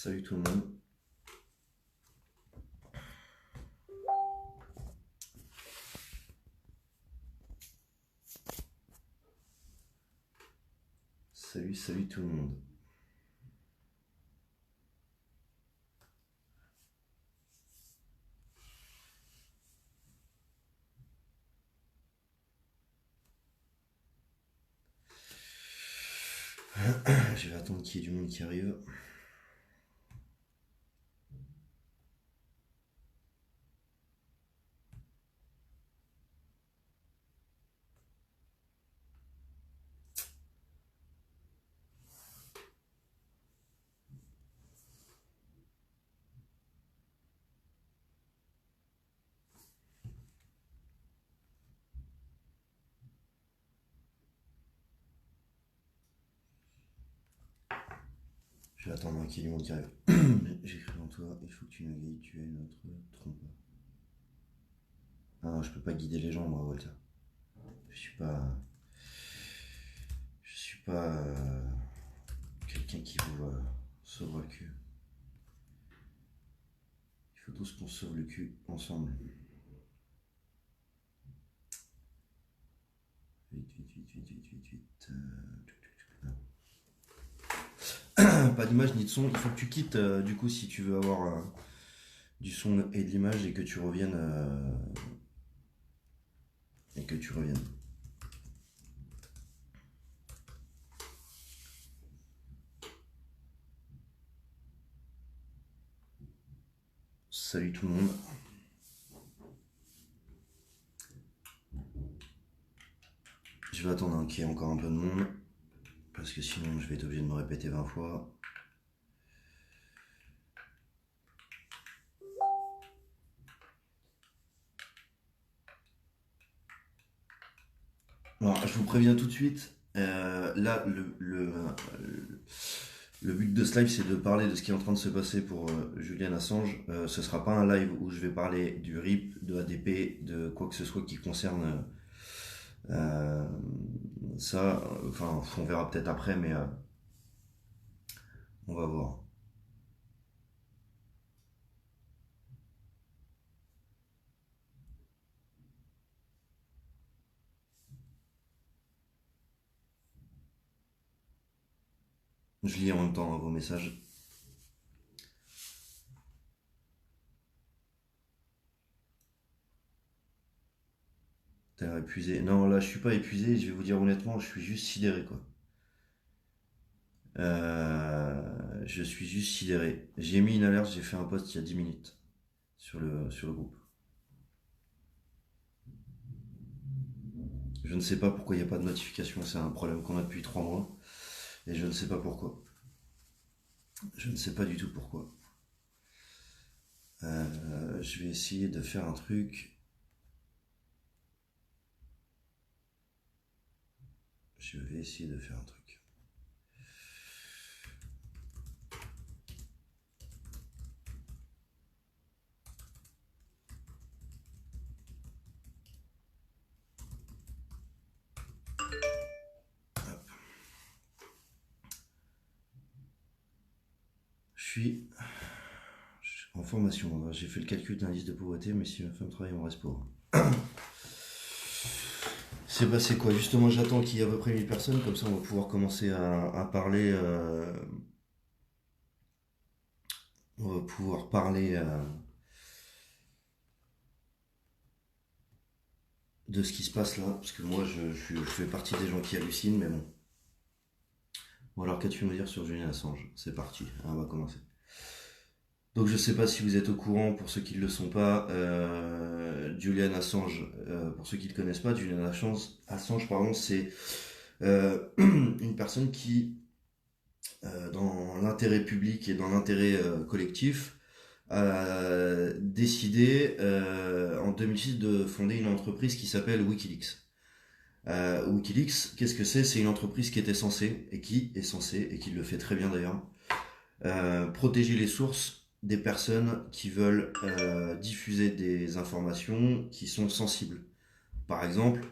Salut tout le monde. Salut tout le monde. Je vais attendre qu'il y ait du monde qui arrive. Je vais attendre qu'il y ait du monde qui arrive. J'écris en toi, il faut que tu nous guides, tu es notre trompe. Ah non, je peux pas guider les gens, moi, Walter. Je suis pas. Je suis pas. Quelqu'un qui vous sauvera le cul. Il faut tous qu'on se sauve le cul ensemble. Vite. Pas d'image ni de son. Il faut que tu quittes, du coup, si tu veux avoir du son et de l'image et que tu reviennes. Et que tu reviennes. Salut tout le monde. Je vais attendre qu'il y ait encore un peu de monde. Parce que sinon je vais être obligé de me répéter 20 fois. Alors, je vous préviens tout de suite. Là, le but de ce live, c'est de parler de ce qui est en train de se passer pour Julian Assange. Ce sera pas un live où je vais parler du RIP, de ADP, de quoi que ce soit qui concerne ça. Enfin, on verra peut-être après, mais on va voir. Je lis en même temps vos messages. T'as l'air épuisé. Non, là, je suis pas épuisé. Je vais vous dire honnêtement, je suis juste sidéré, quoi. Je suis juste sidéré. J'ai mis une alerte, j'ai fait un post il y a 10 minutes sur le groupe. Je ne sais pas pourquoi il n'y a pas de notification, c'est un problème qu'on a depuis 3 mois. Et je ne sais pas pourquoi. Je ne sais pas du tout pourquoi. Je vais essayer de faire un truc. Je vais essayer de faire un truc. Je suis en formation. J'ai fait le calcul d'un indice de pauvreté, mais si ma femme travaille, on reste pauvre. C'est passé quoi? Justement, j'attends qu'il y ait à peu près 1000 personnes, comme ça on va pouvoir commencer à parler. On va pouvoir parler de ce qui se passe là, parce que moi je fais partie des gens qui hallucinent, mais bon. Bon alors qu'as-tu à me dire sur Julian Assange? C'est parti, on va commencer. Donc je sais pas si vous êtes au courant, pour ceux qui ne le sont pas, Julian Assange, pour ceux qui ne le connaissent pas, Julian Assange pardon, c'est une personne qui, dans l'intérêt public et dans l'intérêt collectif, a décidé en 2006 de fonder une entreprise qui s'appelle Wikileaks. Wikileaks, qu'est-ce que c'est? C'est une entreprise qui était censée, et qui est censée, et qui le fait très bien d'ailleurs, protéger les sources des personnes qui veulent diffuser des informations qui sont sensibles. Par exemple,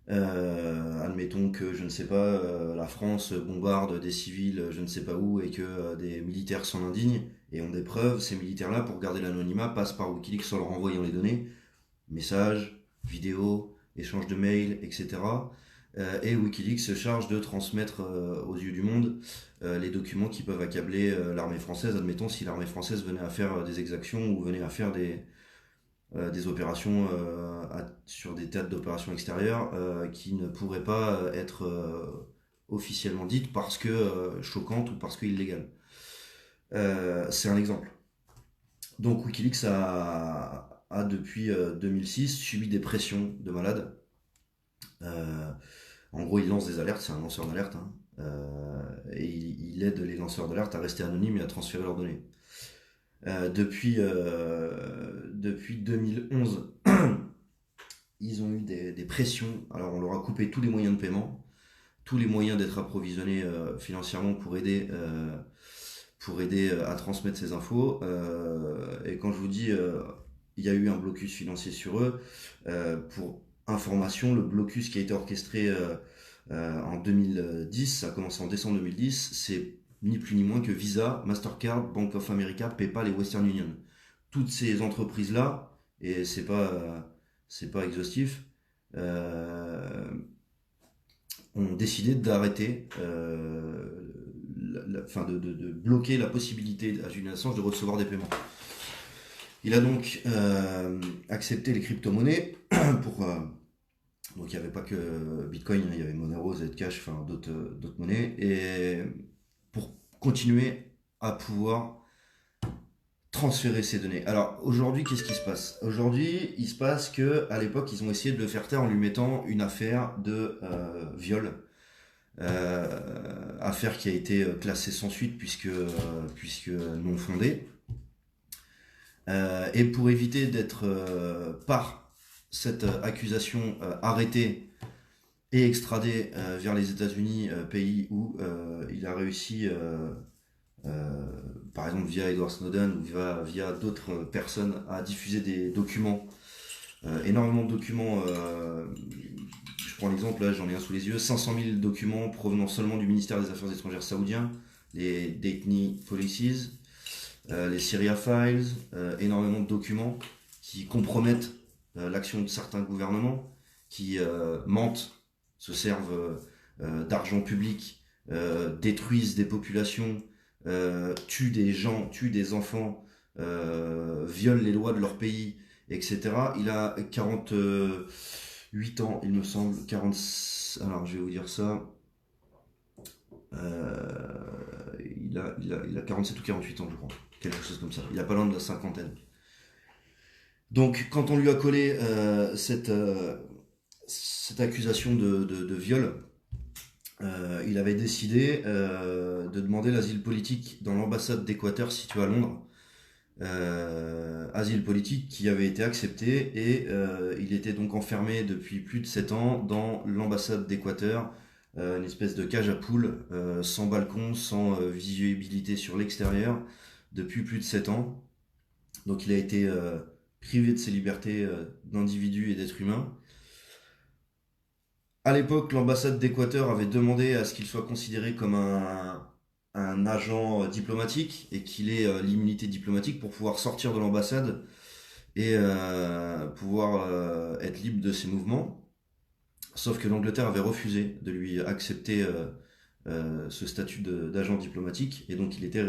Admettons que, je ne sais pas, la France bombarde des civils, je ne sais pas où, et que des militaires s'en indignent et ont des preuves. Ces militaires-là, pour garder l'anonymat, passent par Wikileaks en leur envoyant les données, messages, vidéos, échanges de mails, etc. Et Wikileaks se charge de transmettre aux yeux du monde les documents qui peuvent accabler l'armée française. Admettons si l'armée française venait à faire des exactions ou venait à faire des opérations sur des théâtres d'opérations extérieures qui ne pourraient pas être officiellement dites parce que choquantes ou parce que illégales. C'est un exemple. Donc Wikileaks a depuis 2006 subi des pressions de malades. Euh, En gros, il lance des alertes, c'est un lanceur d'alerte, hein. Et il aide les lanceurs d'alerte à rester anonymes et à transférer leurs données. Depuis 2011, ils ont eu des pressions. Alors, on leur a coupé tous les moyens de paiement, tous les moyens d'être approvisionnés financièrement pour aider à transmettre ces infos. Et quand je vous dis il y a eu un blocus financier sur eux, pour information, le blocus qui a été orchestré en 2010, ça a commencé en décembre 2010, c'est ni plus ni moins que Visa, Mastercard, Bank of America, PayPal et Western Union. Toutes ces entreprises-là, et c'est pas exhaustif, euh, ont décidé d'arrêter, enfin de bloquer la possibilité à Julian Assange de recevoir des paiements. Il a donc accepté les crypto-monnaies pour donc il n'y avait pas que Bitcoin, il y avait Monero, Zcash, enfin d'autres monnaies, et pour continuer à pouvoir transférer ces données. Alors aujourd'hui, qu'est-ce qui se passe? Aujourd'hui, il se passe que à l'époque, ils ont essayé de le faire taire en lui mettant une affaire de viol, affaire qui a été classée sans suite puisque non fondée. Et pour éviter d'être par cette accusation arrêté et extradé vers les États-Unis, pays où il a réussi, par exemple via Edward Snowden ou via d'autres personnes, à diffuser des documents, énormément de documents. Je prends l'exemple, là j'en ai un sous les yeux, 500 000 documents provenant seulement du ministère des Affaires étrangères saoudien, les Daytoni Policies, les Syria Files, énormément de documents qui compromettent l'action de certains gouvernements, qui mentent, se servent d'argent public, détruisent des populations, tuent des gens, tuent des enfants, violent les lois de leur pays, etc. Il a 48 ans, il me semble, 40... Alors, je vais vous dire ça. Il a 47 ou 48 ans, je crois. Quelque chose comme ça. Il a pas loin de la cinquantaine. Donc, quand on lui a collé cette accusation de viol, il avait décidé de demander l'asile politique dans l'ambassade d'Équateur située à Londres. Asile politique qui avait été accepté et il était donc enfermé depuis plus de 7 ans dans l'ambassade d'Équateur, une espèce de cage à poules, sans balcon, sans visibilité sur l'extérieur, depuis plus de 7 ans. Donc il a été privé de ses libertés d'individu et d'être humain. À l'époque, l'ambassade d'Équateur avait demandé à ce qu'il soit considéré comme un agent diplomatique et qu'il ait l'immunité diplomatique pour pouvoir sortir de l'ambassade et pouvoir être libre de ses mouvements. Sauf que l'Angleterre avait refusé de lui accepter ce statut d'agent diplomatique et donc il est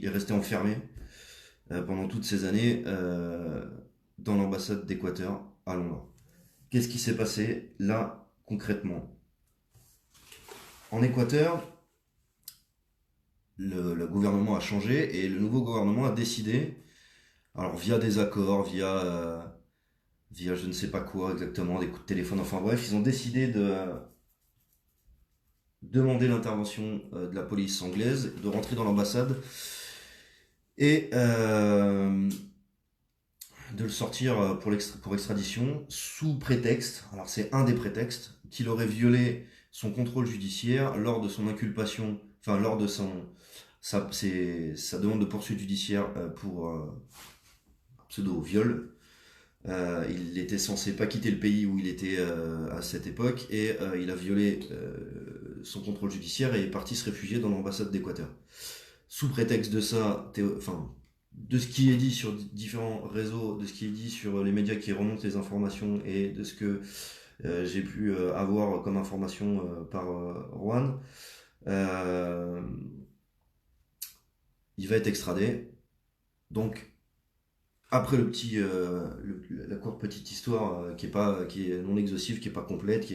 resté enfermé pendant toutes ces années dans l'ambassade d'Équateur à Londres. Qu'est-ce qui s'est passé là concrètement? En Équateur, le gouvernement a changé et le nouveau gouvernement a décidé, alors via des accords, via je ne sais pas quoi exactement, des coups de téléphone, enfin bref, ils ont décidé de demander l'intervention de la police anglaise, de rentrer dans l'ambassade et de le sortir pour extradition sous prétexte, alors c'est un des prétextes, qu'il aurait violé son contrôle judiciaire lors de son inculpation, enfin lors de sa demande de poursuite judiciaire pour pseudo-viol Il était censé pas quitter le pays où il était à cette époque et il a violé son contrôle judiciaire et est parti se réfugier dans l'ambassade d'Équateur. Sous prétexte de ça, enfin, de ce qui est dit sur différents réseaux, de ce qui est dit sur les médias qui remontent les informations et de ce que j'ai pu avoir comme information par Juan, euh, il va être extradé. Donc, après la courte petite histoire qui est non exhaustive, qui est pas complète,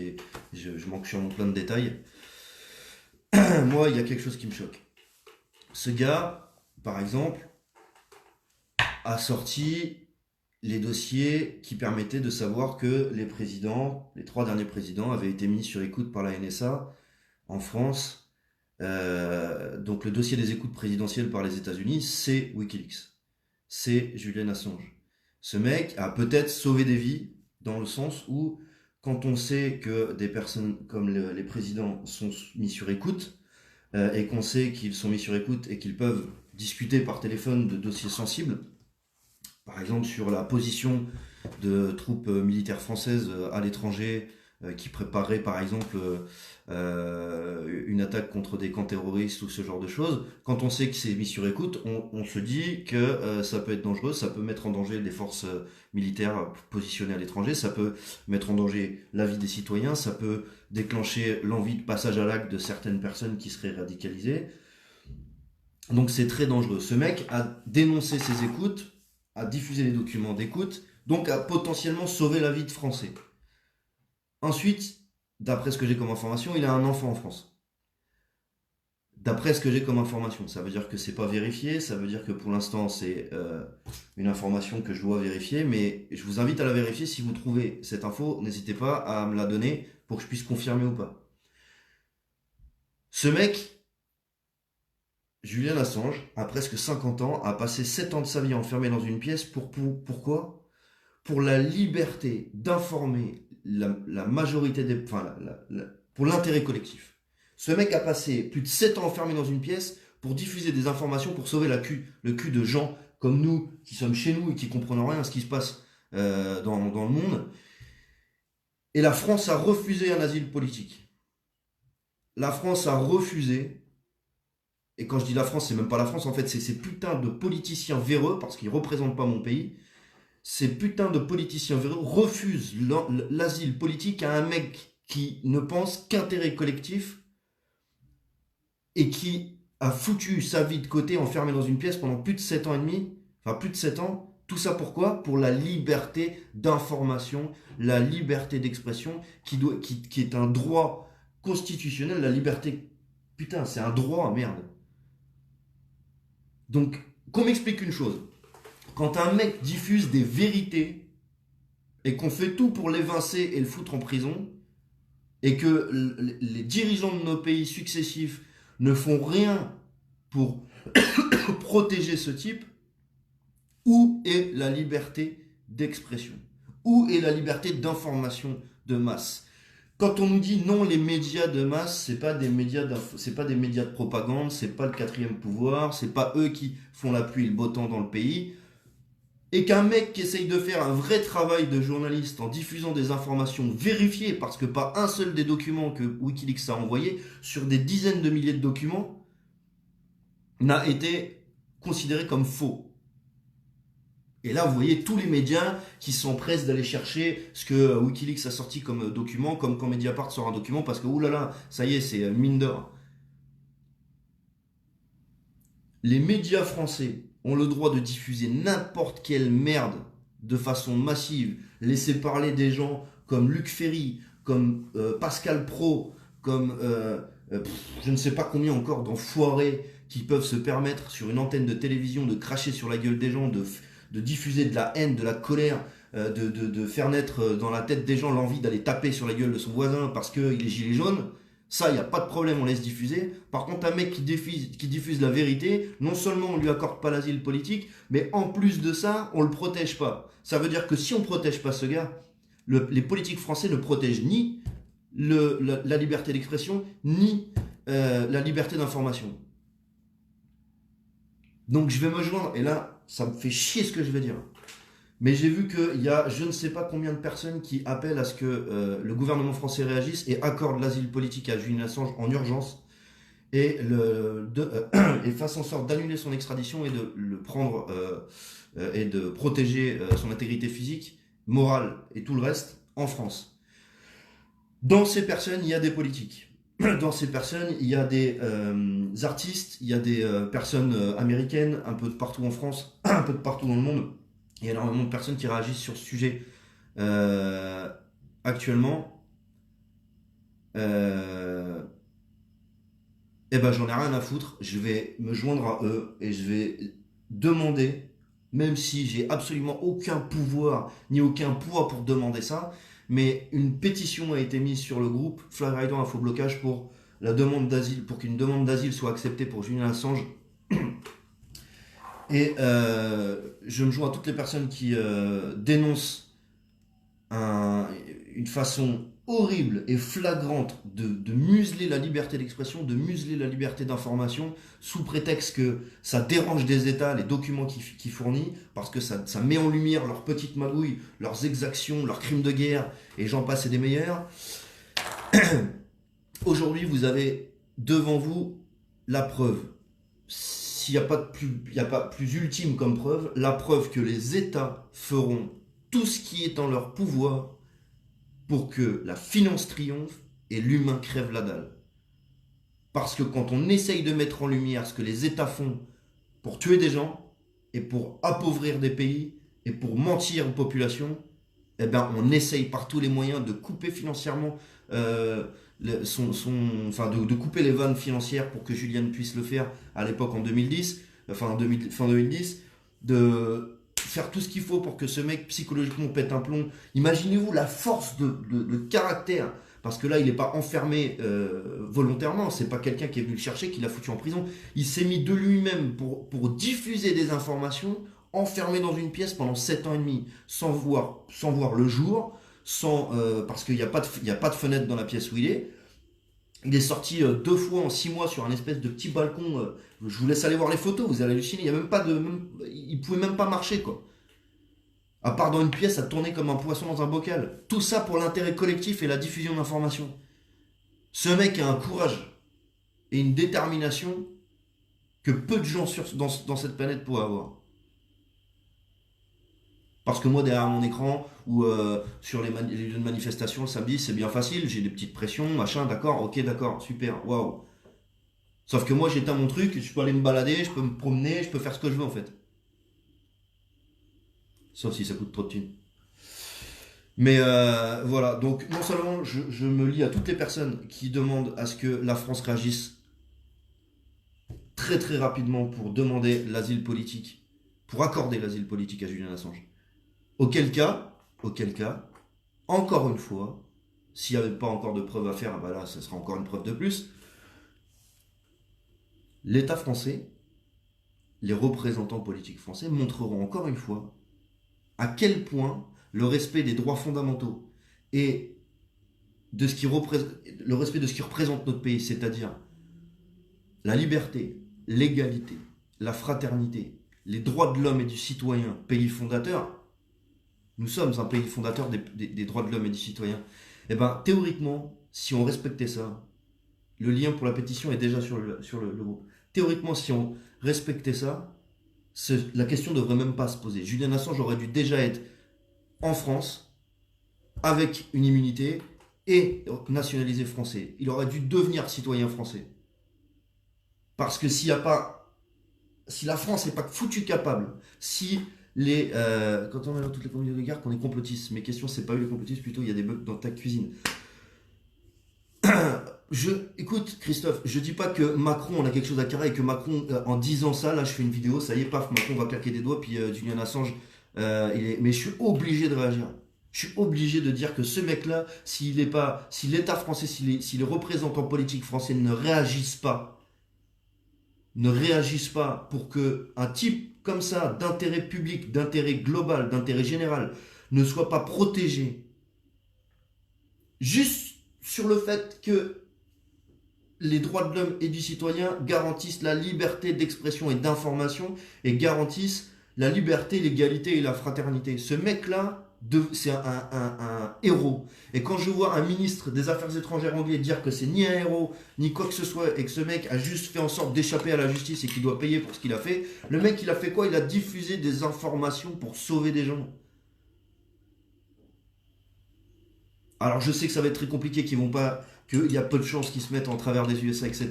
je manque sûrement plein de détails. Moi, il y a quelque chose qui me choque. Ce gars, par exemple, a sorti les dossiers qui permettaient de savoir que les 3 derniers présidents, avaient été mis sur écoute par la NSA en France. Donc le dossier des écoutes présidentielles par les États-Unis, c'est Wikileaks. C'est Julian Assange. Ce mec a peut-être sauvé des vies dans le sens où, quand on sait que des personnes comme les présidents sont mis sur écoute, et qu'on sait qu'ils sont mis sur écoute et qu'ils peuvent discuter par téléphone de dossiers sensibles, par exemple sur la position de troupes militaires françaises à l'étranger qui prépareraient par exemple une attaque contre des camps terroristes ou ce genre de choses, quand on sait que c'est mis sur écoute, on se dit que ça peut être dangereux, ça peut mettre en danger des forces militaires positionnées à l'étranger, ça peut mettre en danger la vie des citoyens, ça peut déclencher l'envie de passage à l'acte de certaines personnes qui seraient radicalisées. Donc c'est très dangereux. Ce mec a dénoncé ces écoutes, a diffusé les documents d'écoute, donc a potentiellement sauvé la vie de Français. Ensuite, d'après ce que j'ai comme information, il a un enfant en France. D'après ce que j'ai comme information, ça veut dire que c'est pas vérifié, ça veut dire que pour l'instant c'est une information que je dois vérifier, mais je vous invite à la vérifier. Si vous trouvez cette info, n'hésitez pas à me la donner pour que je puisse confirmer ou pas. Ce mec, Julian Assange, a presque 50 ans, a passé 7 ans de sa vie enfermé dans une pièce pourquoi? Pour la liberté d'informer la majorité des... Enfin, pour l'intérêt collectif. Ce mec a passé plus de 7 ans enfermé dans une pièce pour diffuser des informations, pour sauver le cul de gens comme nous, qui sommes chez nous et qui comprenons rien à ce qui se passe dans le monde. Et la France a refusé un asile politique. La France a refusé, et quand je dis la France, c'est même pas la France, en fait, c'est ces putains de politiciens véreux, parce qu'ils représentent pas mon pays, ces putains de politiciens véreux refusent l'asile politique à un mec qui ne pense qu'intérêt collectif et qui a foutu sa vie de côté, enfermé dans une pièce pendant plus de 7 ans et demi, enfin plus de 7 ans. Tout ça pourquoi? Pour la liberté d'information, la liberté d'expression, qui est un droit constitutionnel. La liberté, putain, c'est un droit, merde. Donc, qu'on m'explique une chose. Quand un mec diffuse des vérités et qu'on fait tout pour l'évincer et le foutre en prison, et que les dirigeants de nos pays successifs ne font rien pour protéger ce type, où est la liberté d'expression? Où est la liberté d'information de masse? Quand on nous dit non, les médias de masse, c'est pas des médias de propagande, c'est pas le quatrième pouvoir, c'est pas eux qui font la pluie et le beau temps dans le pays, et qu'un mec qui essaye de faire un vrai travail de journaliste en diffusant des informations vérifiées, parce que pas un seul des documents que Wikileaks a envoyés, sur des dizaines de milliers de documents, n'a été considéré comme faux. Et là, vous voyez tous les médias qui s'empressent d'aller chercher ce que Wikileaks a sorti comme document, comme quand Mediapart sort un document, parce que oulala, ça y est, c'est mine d'or. Les médias français ont le droit de diffuser n'importe quelle merde de façon massive, laisser parler des gens comme Luc Ferry, comme Pascal Praud, comme je ne sais pas combien encore d'enfoirés qui peuvent se permettre sur une antenne de télévision de cracher sur la gueule des gens, de diffuser de la haine, de la colère, de faire naître dans la tête des gens l'envie d'aller taper sur la gueule de son voisin parce qu'il est gilet jaune. Ça, il n'y a pas de problème, on laisse diffuser. Par contre, un mec qui diffuse la vérité, non seulement on lui accorde pas l'asile politique, mais en plus de ça, on le protège pas. Ça veut dire que si on protège pas ce gars, les politiques français ne protègent ni la liberté d'expression, ni la liberté d'information. Donc je vais me joindre, et là, ça me fait chier ce que je vais dire. Mais j'ai vu qu'il y a je ne sais pas combien de personnes qui appellent à ce que le gouvernement français réagisse et accorde l'asile politique à Julian Assange en urgence et, et fasse en sorte d'annuler son extradition et de le prendre et de protéger son intégrité physique, morale et tout le reste en France. Dans ces personnes, il y a des politiques. Dans ces personnes, il y a des artistes, il y a des personnes américaines, un peu de partout en France, un peu de partout dans le monde. Il y a énormément de personnes qui réagissent sur ce sujet actuellement. Eh ben, j'en ai rien à foutre. Je vais me joindre à eux et je vais demander, même si j'ai absolument aucun pouvoir ni aucun poids pour demander ça, mais une pétition a été mise sur le groupe Flag Rider Info Blocage pour la demande d'asile, pour qu'une demande d'asile soit acceptée pour Julian Assange. Et je me joins à toutes les personnes qui dénoncent une façon horrible et flagrante de museler la liberté d'expression, de museler la liberté d'information, sous prétexte que ça dérange des États, les documents qu'ils fournissent, parce que ça met en lumière leurs petites magouilles, leurs exactions, leurs crimes de guerre, et j'en passe et des meilleurs. Aujourd'hui, vous avez devant vous la preuve. S'il n'y a pas plus ultime comme preuve, la preuve que les États feront tout ce qui est en leur pouvoir pour que la finance triomphe et l'humain crève la dalle. Parce que quand on essaye de mettre en lumière ce que les États font pour tuer des gens et pour appauvrir des pays et pour mentir aux populations, eh ben on essaye par tous les moyens de couper financièrement de couper les vannes financières pour que Julian puisse le faire à l'époque en 2010, fin 2010, de faire tout ce qu'il faut pour que ce mec psychologiquement pète un plomb. Imaginez-vous la force de caractère, parce que là il n'est pas enfermé volontairement, c'est pas quelqu'un qui est venu le chercher, qui l'a foutu en prison. Il s'est mis de lui-même pour diffuser des informations, enfermé dans une pièce pendant 7 ans et demi, sans voir le jour, parce qu'il n'y a pas de fenêtre dans la pièce où il est. Il est sorti 2 fois en 6 mois sur un espèce de petit balcon. Je vous laisse aller voir les photos, vous allez halluciner. Il ne pouvait même pas marcher, quoi. À part dans une pièce à tourner comme un poisson dans un bocal. Tout ça pour l'intérêt collectif et la diffusion d'informations. Ce mec a un courage et une détermination que peu de gens dans cette planète pourraient avoir. Parce que moi, derrière mon écran, ou sur les lieux de manifestation le samedi, c'est bien facile, j'ai des petites pressions, machin, d'accord, ok, d'accord, super, waouh. Sauf que moi, j'éteins mon truc, je peux aller me balader, je peux me promener, je peux faire ce que je veux en fait. Sauf si ça coûte trop de thunes. Mais voilà, donc non seulement je me lie à toutes les personnes qui demandent à ce que la France réagisse très très rapidement pour demander l'asile politique, pour accorder l'asile politique à Julian Assange. Auquel cas, encore une fois, s'il n'y avait pas encore de preuves à faire, bah là, ça sera encore une preuve de plus. L'État français, les représentants politiques français montreront encore une fois à quel point le respect des droits fondamentaux et le respect de ce qui représente notre pays, c'est-à-dire la liberté, l'égalité, la fraternité, les droits de l'homme et du citoyen, pays fondateur. Nous sommes un pays fondateur des droits de l'homme et du citoyen. Eh bien, théoriquement, si on respectait ça, le lien pour la pétition est déjà sur le groupe. Théoriquement, si on respectait ça, la question ne devrait même pas se poser. Julian Assange aurait dû déjà être en France, avec une immunité, et nationalisé français. Il aurait dû devenir citoyen français. Parce que si la France n'est pas foutue capable, si quand on est dans toutes les communautés de guerre, qu'on est complotiste. Mes questions, c'est pas eux les complotistes, plutôt il y a des bugs dans ta cuisine. Écoute, Christophe, je dis pas que Macron, on a quelque chose à carrer et que Macron, en disant ça, là, je fais une vidéo, ça y est, paf, Macron va claquer des doigts, puis Julian Assange, mais je suis obligé de réagir. Je suis obligé de dire que ce mec-là, si l'État français, si les représentants politiques français ne réagissent pas pour que un type comme ça, d'intérêt public, d'intérêt global, d'intérêt général, ne soit pas protégé, juste sur le fait que les droits de l'homme et du citoyen garantissent la liberté d'expression et d'information et garantissent la liberté, l'égalité et la fraternité. Ce mec-là, c'est un héros. Et quand je vois un ministre des Affaires étrangères anglais dire que c'est ni un héros, ni quoi que ce soit, et que ce mec a juste fait en sorte d'échapper à la justice et qu'il doit payer pour ce qu'il a fait, le mec, il a fait quoi? Il a diffusé des informations pour sauver des gens. Alors je sais que ça va être très compliqué, qu'il y a peu de chances qu'ils se mettent en travers des USA, etc.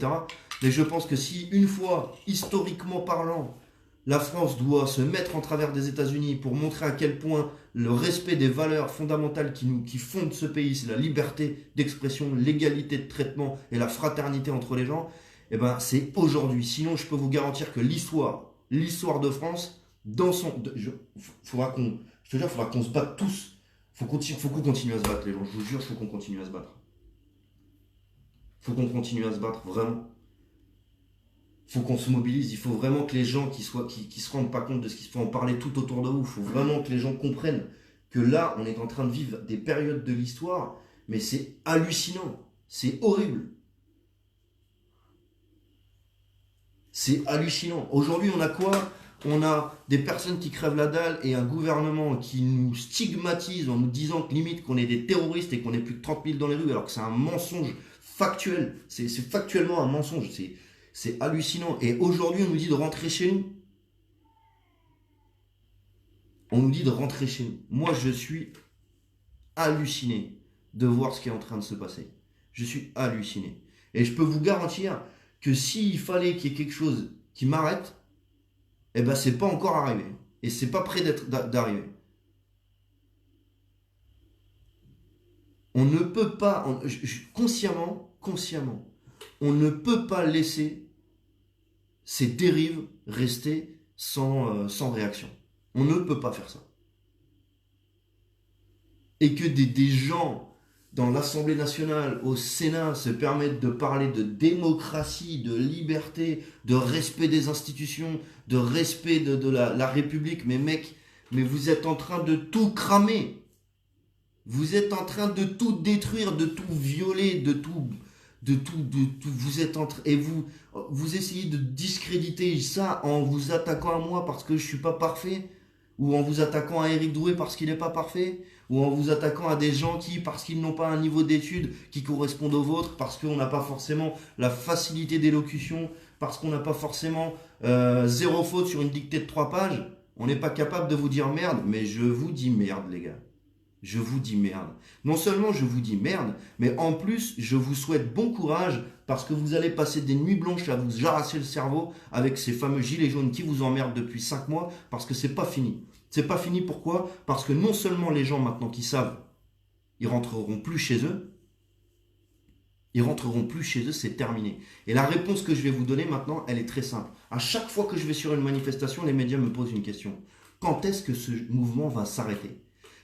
Mais je pense que si une fois, historiquement parlant, la France doit se mettre en travers des États-Unis pour montrer à quel point le respect des valeurs fondamentales qui fondent ce pays, c'est la liberté d'expression, l'égalité de traitement et la fraternité entre les gens, eh ben c'est aujourd'hui. Sinon, je peux vous garantir que l'histoire de France, faudra qu'on se batte tous. Faut qu'on continue à se battre, les gens. Je vous jure, faut qu'on continue à se battre. Faut qu'on continue à se battre, vraiment. Faut qu'on se mobilise. Il faut vraiment que les gens qui se rendent pas compte de ce qu'il faut en parler tout autour de vous. Il faut vraiment que les gens comprennent que là, on est en train de vivre des périodes de l'histoire, mais c'est hallucinant. C'est horrible. C'est hallucinant. Aujourd'hui, on a quoi? On a des personnes qui crèvent la dalle et un gouvernement qui nous stigmatise en nous disant que limite qu'on est des terroristes et qu'on est plus de 30 000 dans les rues, alors que c'est un mensonge factuel. C'est factuellement un mensonge. C'est hallucinant. Et aujourd'hui, on nous dit de rentrer chez nous. On nous dit de rentrer chez nous. Moi, je suis halluciné de voir ce qui est en train de se passer. Je suis halluciné. Et je peux vous garantir que s'il fallait qu'il y ait quelque chose qui m'arrête, eh ben c'est pas encore arrivé. Et c'est pas près d'arriver. On ne peut pas, consciemment, on ne peut pas laisser ces dérives rester sans réaction. On ne peut pas faire ça. Et que des gens dans l'Assemblée nationale, au Sénat, se permettent de parler de démocratie, de liberté, de respect des institutions, de respect de la République. Mais mec, mais vous êtes en train de tout cramer. Vous êtes en train de tout détruire, de tout violer, de tout, vous êtes en train, et vous essayez de discréditer ça en vous attaquant à moi parce que je suis pas parfait, ou en vous attaquant à Éric Drouet parce qu'il n'est pas parfait, ou en vous attaquant à des gens qui, parce qu'ils n'ont pas un niveau d'études qui correspond au vôtre, parce qu'on n'a pas forcément la facilité d'élocution, parce qu'on n'a pas forcément zéro faute sur une dictée de 3 pages, on n'est pas capable de vous dire merde, mais je vous dis merde, les gars. Je vous dis merde. Non seulement je vous dis merde, mais en plus, je vous souhaite bon courage parce que vous allez passer des nuits blanches à vous jarasser le cerveau avec ces fameux gilets jaunes qui vous emmerdent depuis 5 mois parce que c'est pas fini. C'est pas fini, pourquoi? Parce que non seulement les gens maintenant qui savent, ils rentreront plus chez eux, c'est terminé. Et la réponse que je vais vous donner maintenant, elle est très simple. À chaque fois que je vais sur une manifestation, les médias me posent une question. Quand est-ce que ce mouvement va s'arrêter?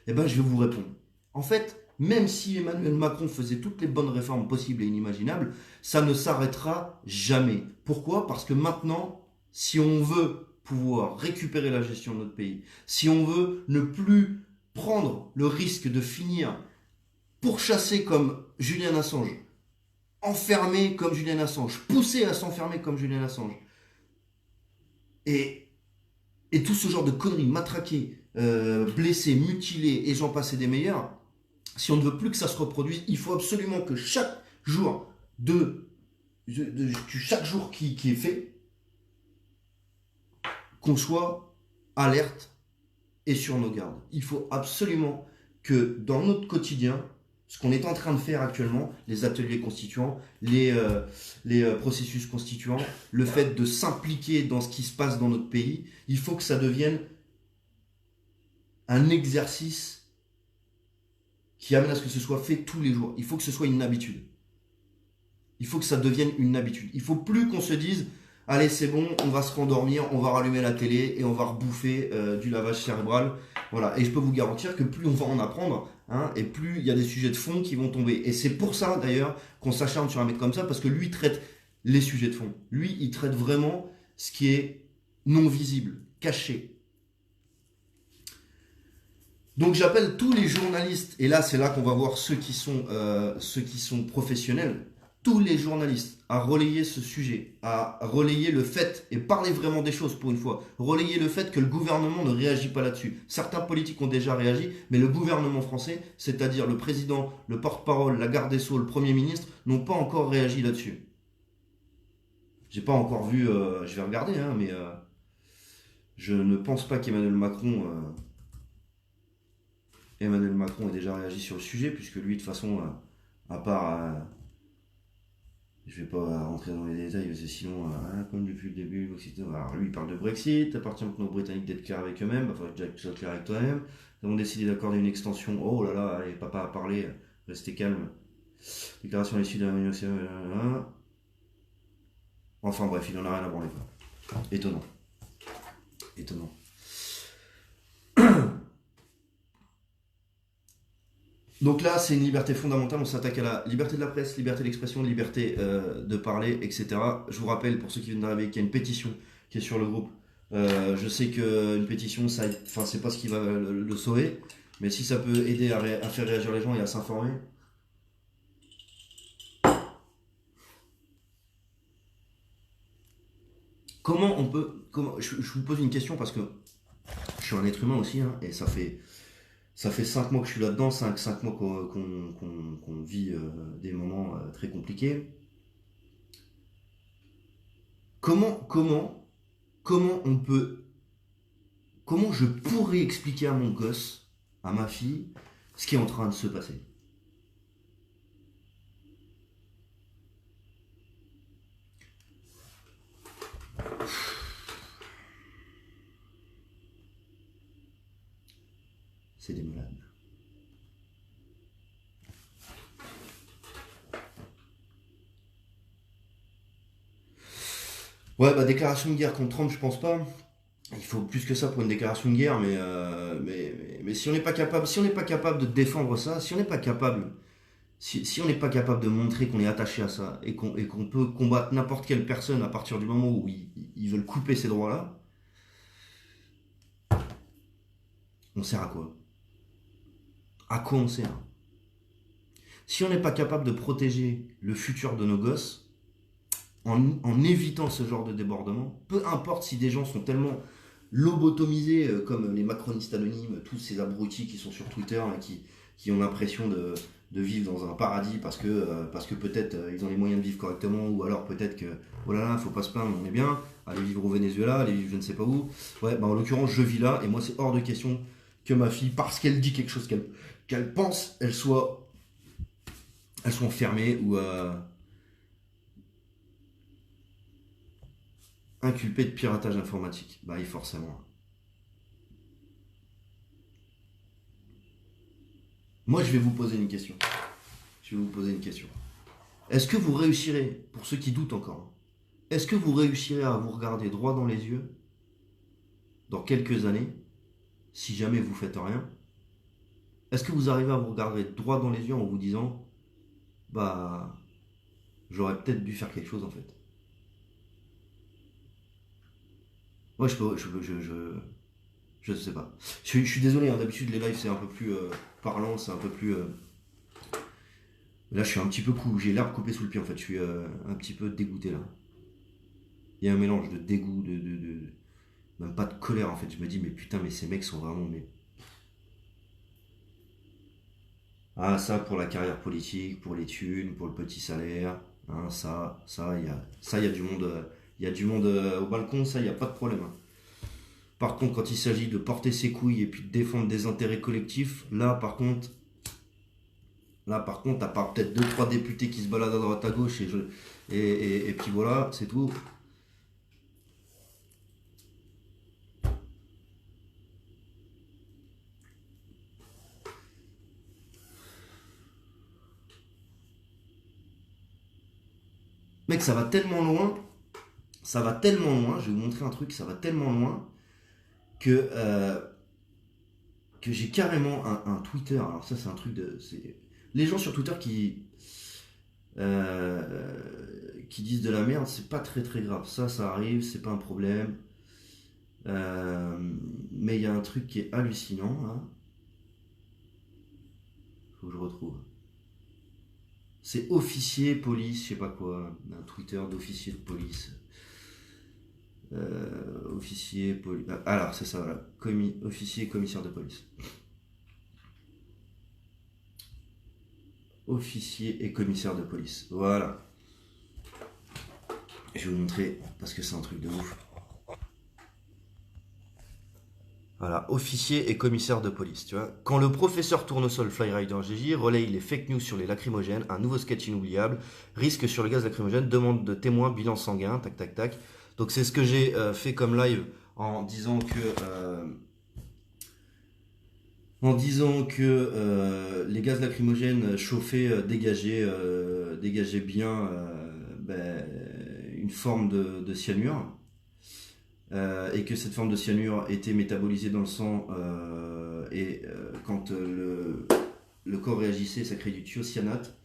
Eh bien, je vais vous répondre. En fait, même si Emmanuel Macron faisait toutes les bonnes réformes possibles et inimaginables, ça ne s'arrêtera jamais. Pourquoi? Parce que maintenant, si on veut pouvoir récupérer la gestion de notre pays, si on veut ne plus prendre le risque de finir pourchassé comme Julian Assange, enfermé comme Julian Assange, poussé à s'enfermer comme Julian Assange, et tout ce genre de conneries, matraquées, blessés, mutilés et j'en passe et des meilleurs, si on ne veut plus que ça se reproduise, il faut absolument que chaque jour chaque jour qui est fait, qu'on soit alerte et sur nos gardes. Il faut absolument que dans notre quotidien, ce qu'on est en train de faire actuellement, les ateliers constituants, les processus constituants, le fait de s'impliquer dans ce qui se passe dans notre pays, il faut que ça devienne un exercice qui amène à ce que ce soit fait tous les jours. Il faut que ce soit une habitude. Il faut que ça devienne une habitude. Il ne faut plus qu'on se dise « Allez, c'est bon, on va se rendormir, on va rallumer la télé et on va rebouffer du lavage cérébral. » Voilà. Et je peux vous garantir que plus on va en apprendre, et plus il y a des sujets de fond qui vont tomber. Et c'est pour ça, d'ailleurs, qu'on s'acharne sur un mec comme ça, parce que lui traite les sujets de fond. Lui, il traite vraiment ce qui est non visible, caché. Donc j'appelle tous les journalistes, et là c'est là qu'on va voir ceux qui sont professionnels, tous les journalistes à relayer ce sujet, à relayer le fait, et parler vraiment des choses pour une fois, relayer le fait que le gouvernement ne réagit pas là-dessus. Certains politiques ont déjà réagi, mais le gouvernement français, c'est-à-dire le président, le porte-parole, la garde des Sceaux, le Premier ministre, n'ont pas encore réagi là-dessus. J'ai pas encore vu, je vais regarder, hein, mais je ne pense pas Emmanuel Macron ait déjà réagi sur le sujet, puisque lui, de toute façon, à part je vais pas rentrer dans les détails, parce que sinon, comme depuis le début, etc. Alors lui, il parle de Brexit, appartient maintenant aux Britanniques d'être clairs avec eux-mêmes, il faudrait déjà que tu sois clair avec toi-même. Nous avons décidé d'accorder une extension. Oh là là, allez, papa a parlé, restez calme. Déclaration à l'issue de la réunion. Enfin bref, il en a rien à branler. Étonnant. Étonnant. Donc là, c'est une liberté fondamentale. On s'attaque à la liberté de la presse, liberté d'expression, liberté de parler, etc. Je vous rappelle, pour ceux qui viennent d'arriver, qu'il y a une pétition qui est sur le groupe. Je sais qu'une pétition, enfin, c'est pas ce qui va le sauver, mais si ça peut aider à faire réagir les gens et à s'informer. Comment on peut. Je vous pose une question parce que je suis un être humain aussi, hein, et ça fait 5 mois que je suis là-dedans, 5 mois qu'on vit des moments très compliqués. Comment on peut. Comment je pourrais expliquer à mon gosse, à ma fille, ce qui est en train de se passer? C'est des malades. Ouais, bah déclaration de guerre contre Trump, je pense pas. Il faut plus que ça pour une déclaration de guerre, mais si on n'est pas capable de défendre ça, si on n'est pas capable, si on n'est pas capable de montrer qu'on est attaché à ça et qu'on peut combattre n'importe quelle personne à partir du moment où ils veulent couper ces droits-là, on sert à quoi? À quoi on sert? Si on n'est pas capable de protéger le futur de nos gosses, en évitant ce genre de débordement, peu importe si des gens sont tellement lobotomisés comme les macronistes anonymes, tous ces abrutis qui sont sur Twitter et qui ont l'impression de vivre dans un paradis parce que peut-être ils ont les moyens de vivre correctement, ou alors peut-être que oh là là, faut pas se plaindre, on est bien, aller vivre au Venezuela, aller vivre je ne sais pas où. Ouais, bah en l'occurrence, je vis là et moi c'est hors de question que ma fille, parce qu'elle dit quelque chose qu'elle pense, elle soit enfermée ou inculpée de piratage informatique. Bah oui, forcément. Moi, je vais vous poser une question. Je vais vous poser une question. Est-ce que vous réussirez, pour ceux qui doutent encore, est-ce que vous réussirez à vous regarder droit dans les yeux dans quelques années, si jamais vous faites rien? Est-ce que vous arrivez à vous regarder droit dans les yeux en vous disant, bah, j'aurais peut-être dû faire quelque chose en fait? Moi, je sais pas. Je suis désolé, hein, d'habitude les lives c'est un peu plus parlant, c'est un peu plus. Là, je suis un petit peu j'ai l'herbe coupée sous le pied en fait. Je suis un petit peu dégoûté là. Il y a un mélange de dégoût, même pas de colère en fait. Je me dis, mais putain, mais ces mecs sont vraiment. Ah, ça pour la carrière politique, pour les thunes, pour le petit salaire. Hein, il y a du monde. Il y a du monde au balcon, ça, il n'y a pas de problème, hein. Par contre, quand il s'agit de porter ses couilles et puis de défendre des intérêts collectifs, à part peut-être deux trois députés qui se baladent à droite à gauche et puis voilà, c'est tout. Mec, ça va tellement loin, je vais vous montrer un truc, ça va tellement loin que, que j'ai carrément un Twitter. Alors ça c'est un truc de. Les gens sur Twitter qui disent de la merde, c'est pas très très grave. Ça arrive, c'est pas un problème. Mais il y a un truc qui est hallucinant, hein. Faut que je retrouve. C'est officier police, je sais pas quoi, un Twitter d'officier de police. Officier police. Alors, c'est ça, voilà. Officier commissaire de police. Officier et commissaire de police. Voilà. Je vais vous montrer parce que c'est un truc de ouf. Voilà, officier et commissaire de police, tu vois. Quand le professeur Tournesol Flyrider GJ relaye les fake news sur les lacrymogènes, un nouveau sketch inoubliable, risque sur le gaz lacrymogène, demande de témoins, bilan sanguin, tac tac tac. Donc c'est ce que j'ai fait comme live en disant que les gaz lacrymogènes chauffés dégageaient bien une forme de cyanure. Et que cette forme de cyanure était métabolisée dans le sang et quand le corps réagissait, ça créait du thiocyanate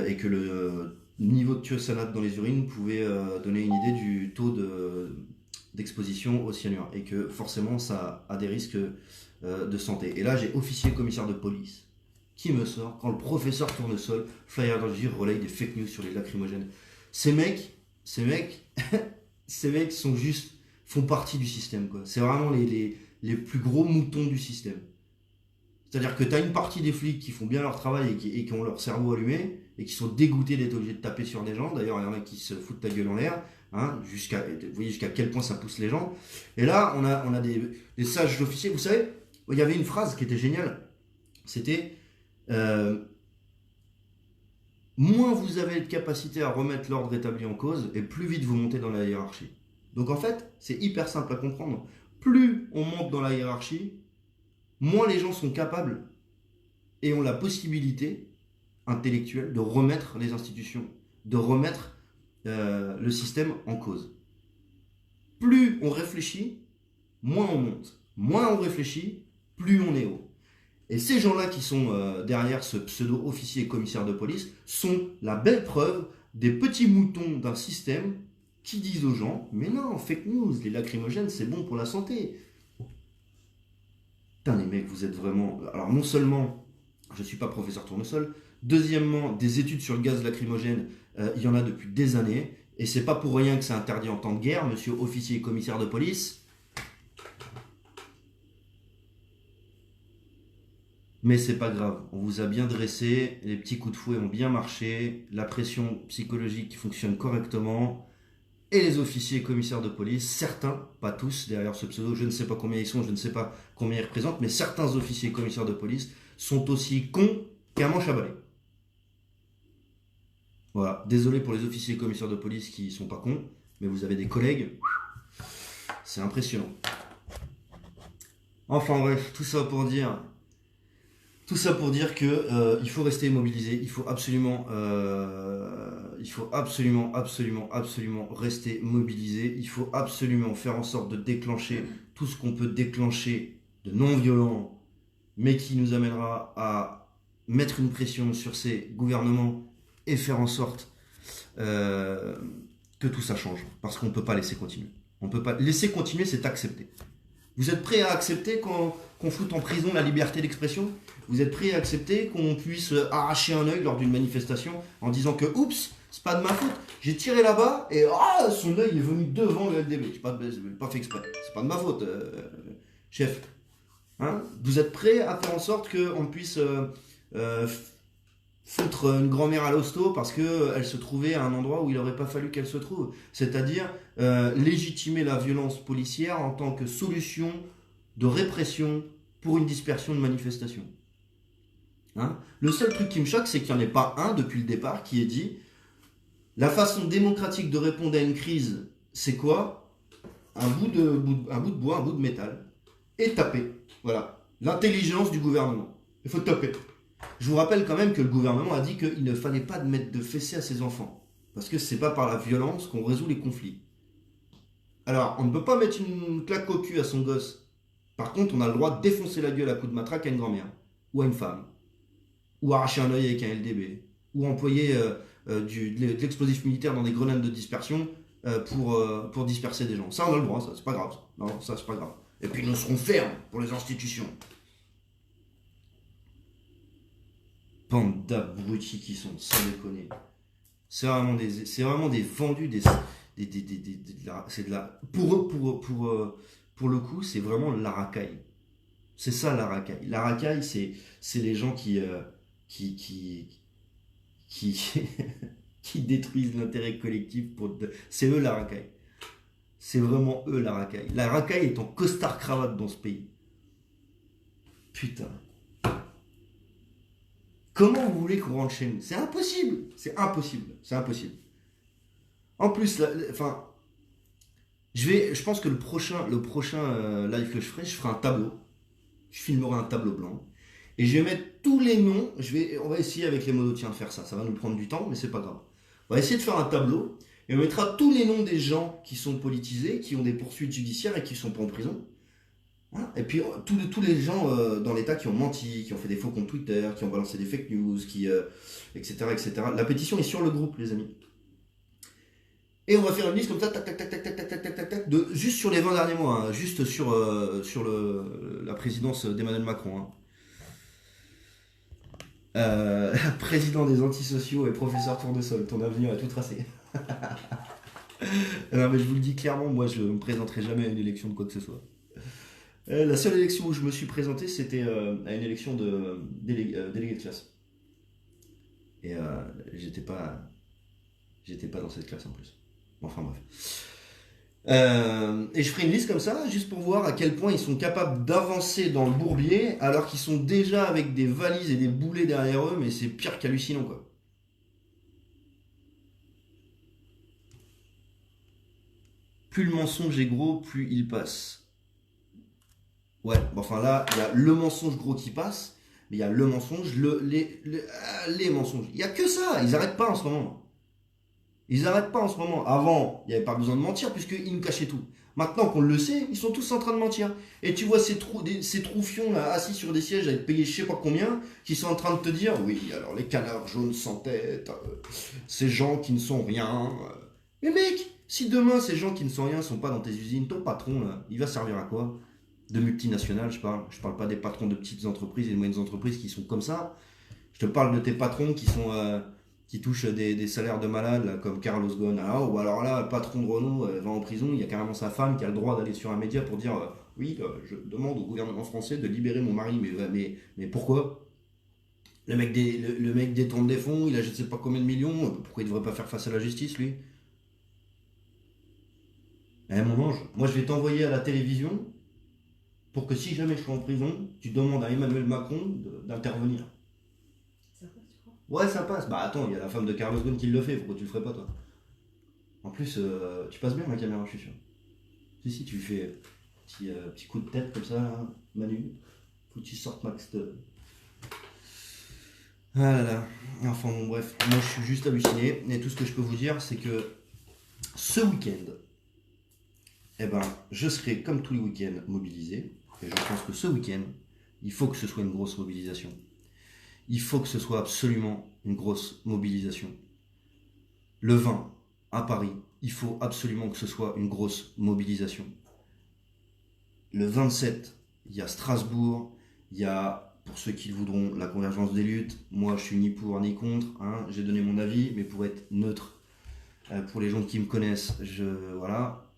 et que le niveau de thiocyanate dans les urines pouvait donner une idée du taux d'exposition au cyanure et que forcément ça a des risques de santé. Et là j'ai officier commissaire de police qui me sort quand le professeur Tournesol, flyer dans le gire, relaye des fake news sur les lacrymogènes. Ces mecs sont juste font partie du système, quoi. C'est vraiment les plus gros moutons du système. C'est-à-dire que tu as une partie des flics qui font bien leur travail et qui ont leur cerveau allumé et qui sont dégoûtés d'être obligés de taper sur des gens. D'ailleurs, il y en a qui se foutent ta gueule en l'air. Hein, vous voyez jusqu'à quel point ça pousse les gens. Et là, on a des sages officiers. Vous savez, il y avait une phrase qui était géniale. C'était moins vous avez de capacité à remettre l'ordre établi en cause et plus vite vous montez dans la hiérarchie. Donc en fait, c'est hyper simple à comprendre. Plus on monte dans la hiérarchie, moins les gens sont capables et ont la possibilité intellectuelle de remettre les institutions, de remettre le système en cause. Plus on réfléchit, moins on monte. Moins on réfléchit, plus on est haut. Et ces gens-là qui sont derrière ce pseudo-officier commissaire de police sont la belle preuve des petits moutons d'un système qui disent aux gens, mais non, fake news, les lacrymogènes, c'est bon pour la santé. Putain, les mecs, vous êtes vraiment... Alors, non seulement, je ne suis pas professeur Tournesol, deuxièmement, des études sur le gaz lacrymogène, il y en a depuis des années, et c'est pas pour rien que c'est interdit en temps de guerre, monsieur officier et commissaire de police. Mais c'est pas grave, on vous a bien dressé, les petits coups de fouet ont bien marché, la pression psychologique fonctionne correctement, et les officiers et commissaires de police, certains, pas tous, derrière ce pseudo, je ne sais pas combien ils sont, je ne sais pas combien ils représentent, mais certains officiers et commissaires de police sont aussi cons qu'un manche à balai. Voilà, désolé pour les officiers et commissaires de police qui sont pas cons, mais vous avez des collègues, c'est impressionnant. Enfin bref, tout ça pour dire que il faut rester immobilisé, il faut absolument rester mobilisé, il faut absolument faire en sorte de déclencher tout ce qu'on peut déclencher de non violent, mais qui nous amènera à mettre une pression sur ces gouvernements et faire en sorte que tout ça change, parce qu'on ne peut pas laisser continuer. On peut pas laisser continuer, c'est accepter. Vous êtes prêts à accepter qu'on foute en prison la liberté d'expression ? Vous êtes prêts à accepter qu'on puisse arracher un œil lors d'une manifestation en disant que oups, c'est pas de ma faute, j'ai tiré là-bas et son œil est venu devant le LDB. Je n'ai pas fait exprès, c'est pas de ma faute, chef. Hein ? Vous êtes prêts à faire en sorte qu'on puisse foutre une grand-mère à l'hosto parce qu'elle se trouvait à un endroit où il n'aurait pas fallu qu'elle se trouve. C'est-à-dire légitimer la violence policière en tant que solution de répression pour une dispersion de manifestations. Hein ? Le seul truc qui me choque, c'est qu'il n'y en ait pas un depuis le départ qui ait dit la façon démocratique de répondre à une crise, c'est quoi ? Un bout de bois, un bout de métal, et taper. Voilà. L'intelligence du gouvernement. Il faut taper. Je vous rappelle quand même que le gouvernement a dit qu'il ne fallait pas mettre de fessée à ses enfants. Parce que c'est pas par la violence qu'on résout les conflits. Alors, on ne peut pas mettre une claque au cul à son gosse. Par contre, on a le droit de défoncer la gueule à coups de matraque à une grand-mère. Ou à une femme. Ou arracher un œil avec un LDB. Ou employer de l'explosif militaire dans des grenades de dispersion pour disperser des gens. Ça, on a le droit, ça, c'est pas grave. Ça. Non, ça, c'est pas grave. Et puis, nous serons fermes pour les institutions. bande d'abrutis qui sont, sans déconner. C'est vraiment des vendus, c'est de la, pour le coup, c'est vraiment la racaille. C'est ça la racaille. La racaille, c'est les gens qui, qui, qui, qui détruisent l'intérêt collectif c'est eux la racaille. C'est vraiment eux la racaille. La racaille est en costard-cravate dans ce pays. Putain. Comment vous voulez qu'on rentre chez nous? C'est impossible. C'est impossible. C'est impossible. En plus, enfin, je pense que le prochain live que je ferai un tableau. Je filmerai un tableau blanc. Et je vais mettre tous les noms. On va essayer avec les monotiens de faire ça. Ça va nous prendre du temps, mais c'est pas grave. On va essayer de faire un tableau. Et on mettra tous les noms des gens qui sont politisés, qui ont des poursuites judiciaires et qui ne sont pas en prison. Hein, et puis tous les gens dans l'État qui ont menti, qui ont fait des faux comptes Twitter, qui ont balancé des fake news, etc., etc. La pétition est sur le groupe, les amis. Et on va faire une liste comme ça, tac, tac, tac, tac, tac, tac, tac, tac, tac, tac, juste sur les 20 derniers mois, hein, juste sur la présidence d'Emmanuel Macron. Hein. Président des antisociaux et professeur Tournesol, ton avenir est tout tracé. Non mais je vous le dis clairement, moi je ne me présenterai jamais à une élection de quoi que ce soit. La seule élection où je me suis présenté, c'était à une élection de délégué de classe. Et j'étais pas dans cette classe en plus. Enfin bref. Et je ferai une liste comme ça, juste pour voir à quel point ils sont capables d'avancer dans le bourbier, alors qu'ils sont déjà avec des valises et des boulets derrière eux, mais c'est pire qu'hallucinant quoi. Plus le mensonge est gros, plus il passe. Ouais, bon, enfin là, il y a le mensonge gros qui passe, mais il y a le mensonge, les mensonges. Il n'y a que ça, ils n'arrêtent pas en ce moment. Ils n'arrêtent pas en ce moment. Avant, il n'y avait pas besoin de mentir puisqu'ils nous cachaient tout. Maintenant qu'on le sait, ils sont tous en train de mentir. Et tu vois ces troufions là, assis sur des sièges avec payé je sais pas combien, qui sont en train de te dire oui, alors les canards jaunes sans tête, ces gens qui ne sont rien. Mais mec, si demain ces gens qui ne sont rien sont pas dans tes usines, ton patron là, il va servir à quoi? De multinationales, je parle. Je parle pas des patrons de petites entreprises et de moyennes entreprises qui sont comme ça. Je te parle de tes patrons qui touchent des salaires de malade, là, comme Carlos Ghosn. Ou alors là, le patron de Renault va en prison, il y a carrément sa femme qui a le droit d'aller sur un média pour dire oui, je demande au gouvernement français de libérer mon mari. Mais pourquoi? Le mec détourne des fonds, il a je ne sais pas combien de millions, pourquoi il ne devrait pas faire face à la justice, lui? Eh mon ange, moi je vais t'envoyer à la télévision pour que si jamais je suis en prison, tu demandes à Emmanuel Macron d'intervenir. Ça passe, tu crois? Ouais, ça passe. Bah attends, il y a la femme de Carlos Ghosn qui le fait, pourquoi tu le ferais pas toi? En plus, tu passes bien la caméra, je suis sûr. Si, tu fais petit coup de tête comme ça, là, Manu. Faut que tu sortes Max de... Ah là là. Enfin bon, bref, moi je suis juste halluciné. Et tout ce que je peux vous dire, c'est que ce week-end, eh ben, je serai comme tous les week-ends mobilisé. Et je pense que ce week-end, il faut que ce soit une grosse mobilisation. Il faut que ce soit absolument une grosse mobilisation. Le 20, à Paris, il faut absolument que ce soit une grosse mobilisation. Le 27, il y a Strasbourg, il y a, pour ceux qui le voudront, la convergence des luttes. Moi, je suis ni pour ni contre, hein. J'ai donné mon avis, mais pour être neutre, pour les gens qui me connaissent, voilà.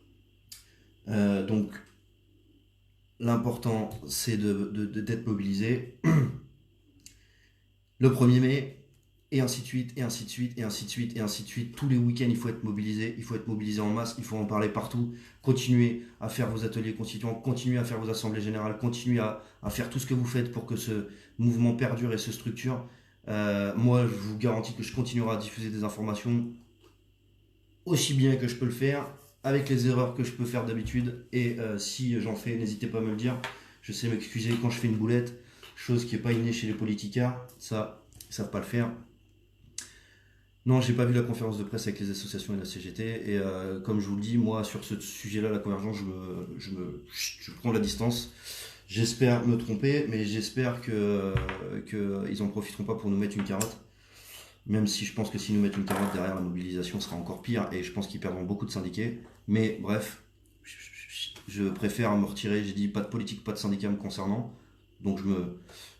Donc, l'important, c'est d'être mobilisé. Le 1er mai, et ainsi de suite, et ainsi de suite, et ainsi de suite, et ainsi de suite. Tous les week-ends, il faut être mobilisé en masse, il faut en parler partout. Continuez à faire vos ateliers constituants, continuez à faire vos assemblées générales, continuez à faire tout ce que vous faites pour que ce mouvement perdure et se structure. Moi, je vous garantis que je continuerai à diffuser des informations aussi bien que je peux le faire, avec les erreurs que je peux faire d'habitude. Et si j'en fais, n'hésitez pas à me le dire. Je sais m'excuser quand je fais une boulette, chose qui n'est pas innée chez les politicards. Ça, ils ne savent pas le faire. Non, j'ai pas vu la conférence de presse avec les associations et la CGT. Et comme je vous le dis, moi, sur ce sujet-là, la convergence, je prends la distance. J'espère me tromper, mais j'espère qu'ils en profiteront pas pour nous mettre une carotte. Même si je pense que s'ils nous mettent une carotte derrière, la mobilisation sera encore pire. Et je pense qu'ils perdront beaucoup de syndiqués. Mais bref, je préfère me retirer. J'ai dit pas de politique, pas de syndicat me concernant. Donc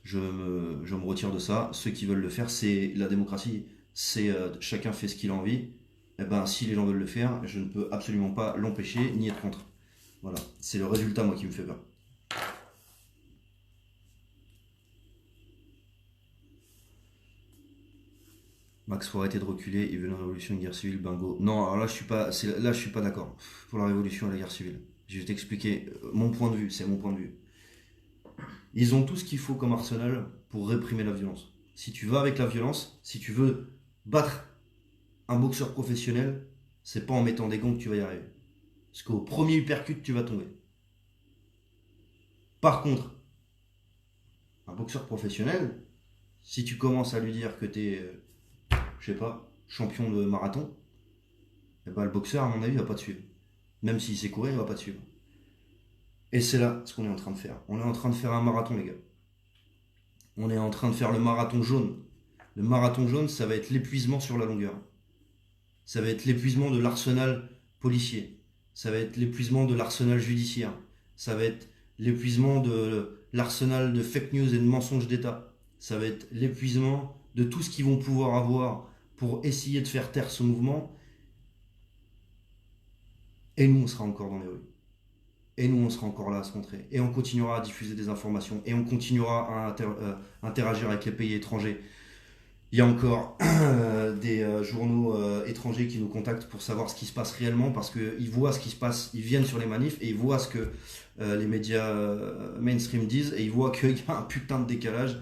je me retire de ça. Ceux qui veulent le faire, c'est la démocratie, c'est chacun fait ce qu'il a envie. Et ben, si les gens veulent le faire, je ne peux absolument pas l'empêcher ni être contre. Voilà, c'est le résultat, moi, qui me fait peur. Max, faut arrêter de reculer, il veut une révolution, une guerre civile, bingo. Non, alors là, je suis pas d'accord pour la révolution et la guerre civile. Je vais t'expliquer mon point de vue, c'est mon point de vue. Ils ont tout ce qu'il faut comme arsenal pour réprimer la violence. Si tu vas avec la violence, si tu veux battre un boxeur professionnel, c'est pas en mettant des gants que tu vas y arriver. Parce qu'au premier uppercut, tu vas tomber. Par contre, un boxeur professionnel, si tu commences à lui dire que tu es, je sais pas, champion de marathon, eh ben, le boxeur, à mon avis, va pas te suivre. Même s'il sait courir, il va pas te suivre. Et c'est là ce qu'on est en train de faire. On est en train de faire un marathon, les gars. On est en train de faire le marathon jaune. Le marathon jaune, ça va être l'épuisement sur la longueur. Ça va être l'épuisement de l'arsenal policier. Ça va être l'épuisement de l'arsenal judiciaire. Ça va être l'épuisement de l'arsenal de fake news et de mensonges d'État. Ça va être l'épuisement de tout ce qu'ils vont pouvoir avoir pour essayer de faire taire ce mouvement. Et nous, on sera encore dans les rues. Et nous, on sera encore là à se montrer. Et on continuera à diffuser des informations. Et on continuera à interagir avec les pays étrangers. Il y a encore des journaux étrangers qui nous contactent pour savoir ce qui se passe réellement parce qu'ils voient ce qui se passe, ils viennent sur les manifs et ils voient ce que les médias mainstream disent et ils voient qu'il y a un putain de décalage.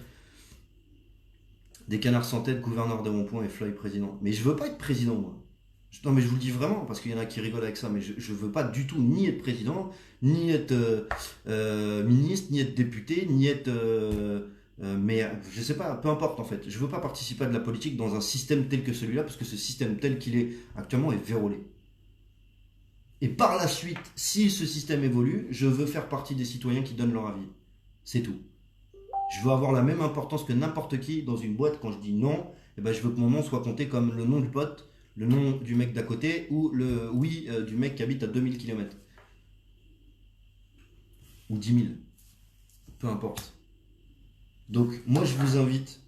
Des canards sans tête, gouverneur de mon point et Floyd président. Mais je veux pas être président, moi. Non, mais je vous le dis vraiment, parce qu'il y en a qui rigolent avec ça, mais je veux pas du tout ni être président, ni être ministre, ni être député, ni être mais je sais pas, peu importe en fait. Je veux pas participer à de la politique dans un système tel que celui-là, parce que ce système tel qu'il est actuellement est vérolé. Et par la suite, si ce système évolue, je veux faire partie des citoyens qui donnent leur avis. C'est tout. Je veux avoir la même importance que n'importe qui dans une boîte. Quand je dis non, eh ben, je veux que mon nom soit compté comme le nom du pote, le nom du mec d'à côté ou le oui du mec qui habite à 2000 km. Ou 10 000. Peu importe. Donc moi je vous invite,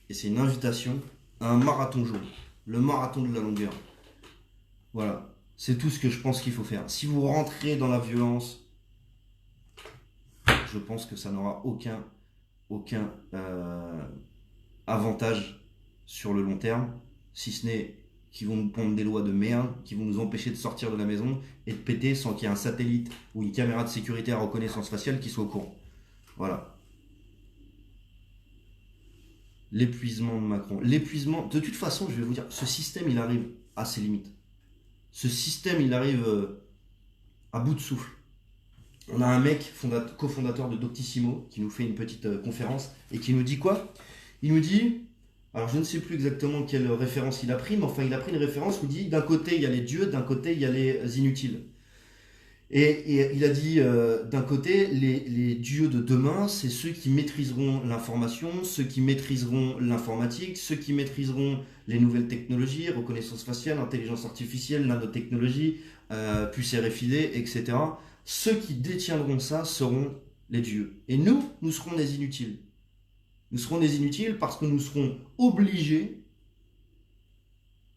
et c'est une invitation, à un marathon jaune. Le marathon de la longueur. Voilà. C'est tout ce que je pense qu'il faut faire. Si vous rentrez dans la violence, je pense que ça n'aura aucun avantage sur le long terme, si ce n'est qu'ils vont nous pondre des lois de merde, qui vont nous empêcher de sortir de la maison et de péter sans qu'il y ait un satellite ou une caméra de sécurité à reconnaissance faciale qui soit au courant. Voilà. L'épuisement de Macron. L'épuisement, de toute façon, je vais vous dire, ce système, il arrive à ses limites. Ce système, il arrive à bout de souffle. On a un mec, cofondateur de Doctissimo, qui nous fait une petite conférence et qui nous dit quoi? Il nous dit, alors je ne sais plus exactement quelle référence il a pris, mais enfin il a pris une référence où il dit d'un côté il y a les dieux, d'un côté il y a les inutiles. Et il a dit d'un côté les dieux de demain, c'est ceux qui maîtriseront l'information, ceux qui maîtriseront l'informatique, ceux qui maîtriseront les nouvelles technologies, reconnaissance faciale, intelligence artificielle, nanotechnologie, puces RFID, etc. Ceux qui détiendront ça seront les dieux. Et nous serons des inutiles. Nous serons des inutiles parce que nous serons obligés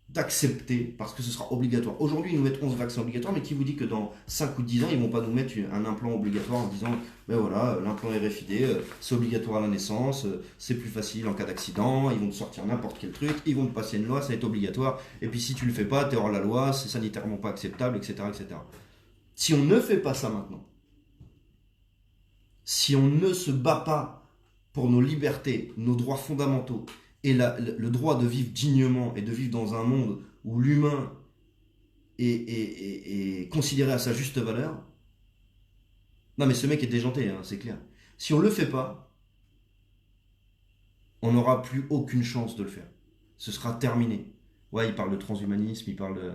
d'accepter, parce que ce sera obligatoire. Aujourd'hui, ils nous mettent 11 vaccins obligatoires, mais qui vous dit que dans 5 ou 10 ans, ils ne vont pas nous mettre un implant obligatoire en disant, ben voilà, l'implant RFID, c'est obligatoire à la naissance, c'est plus facile en cas d'accident, ils vont te sortir n'importe quel truc, ils vont te passer une loi, ça va être obligatoire, et puis si tu le fais pas, tu es hors la loi, c'est sanitairement pas acceptable, etc., etc. Si on ne fait pas ça maintenant, si on ne se bat pas pour nos libertés, nos droits fondamentaux, et le droit de vivre dignement et de vivre dans un monde où l'humain est considéré à sa juste valeur, non mais ce mec est déjanté, hein, c'est clair. Si on ne le fait pas, on n'aura plus aucune chance de le faire. Ce sera terminé. Ouais, il parle de transhumanisme, il parle de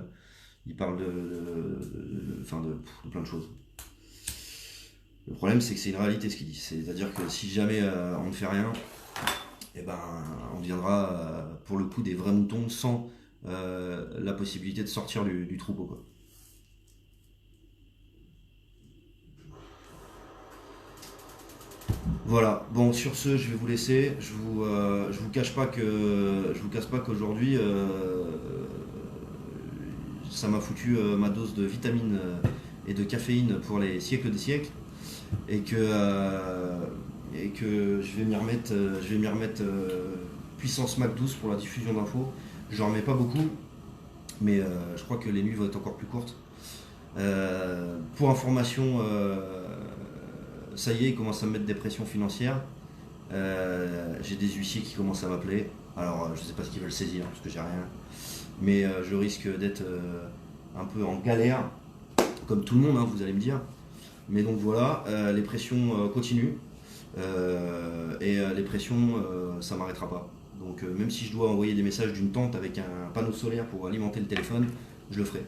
plein de choses. Le problème, c'est que c'est une réalité ce qu'il dit. C'est-à-dire que si jamais on ne fait rien, eh ben, on deviendra pour le coup des vrais moutons sans la possibilité de sortir du troupeau, quoi. Voilà, bon sur ce je vais vous laisser, je vous cache pas qu'aujourd'hui ça m'a foutu ma dose de vitamines et de caféine pour les siècles des siècles et que je vais m'y remettre puissance Mac 12 pour la diffusion d'infos. J'en remets pas beaucoup, mais je crois que les nuits vont être encore plus courtes. Pour information, ça y est, ils commencent à me mettre des pressions financières. J'ai des huissiers qui commencent à m'appeler. Alors, je sais pas ce qu'ils veulent saisir parce que j'ai rien. Mais je risque d'être un peu en galère, comme tout le monde, hein, vous allez me dire. Mais donc voilà, les pressions continuent. Les pressions, ça m'arrêtera pas. Donc même si je dois envoyer des messages d'une tente avec un panneau solaire pour alimenter le téléphone, je le ferai.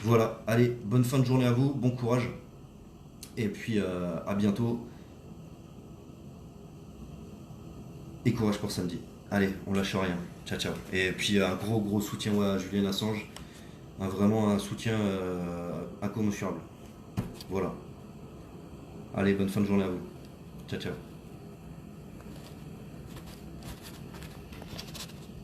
Voilà, allez, bonne fin de journée à vous, bon courage. Et puis à bientôt. Et courage pour samedi. Allez, on lâche rien. Ciao, ciao. Et puis un gros soutien à Julian Assange. Vraiment un soutien incommensurable. Voilà. Allez, bonne fin de journée à vous. Ciao, ciao.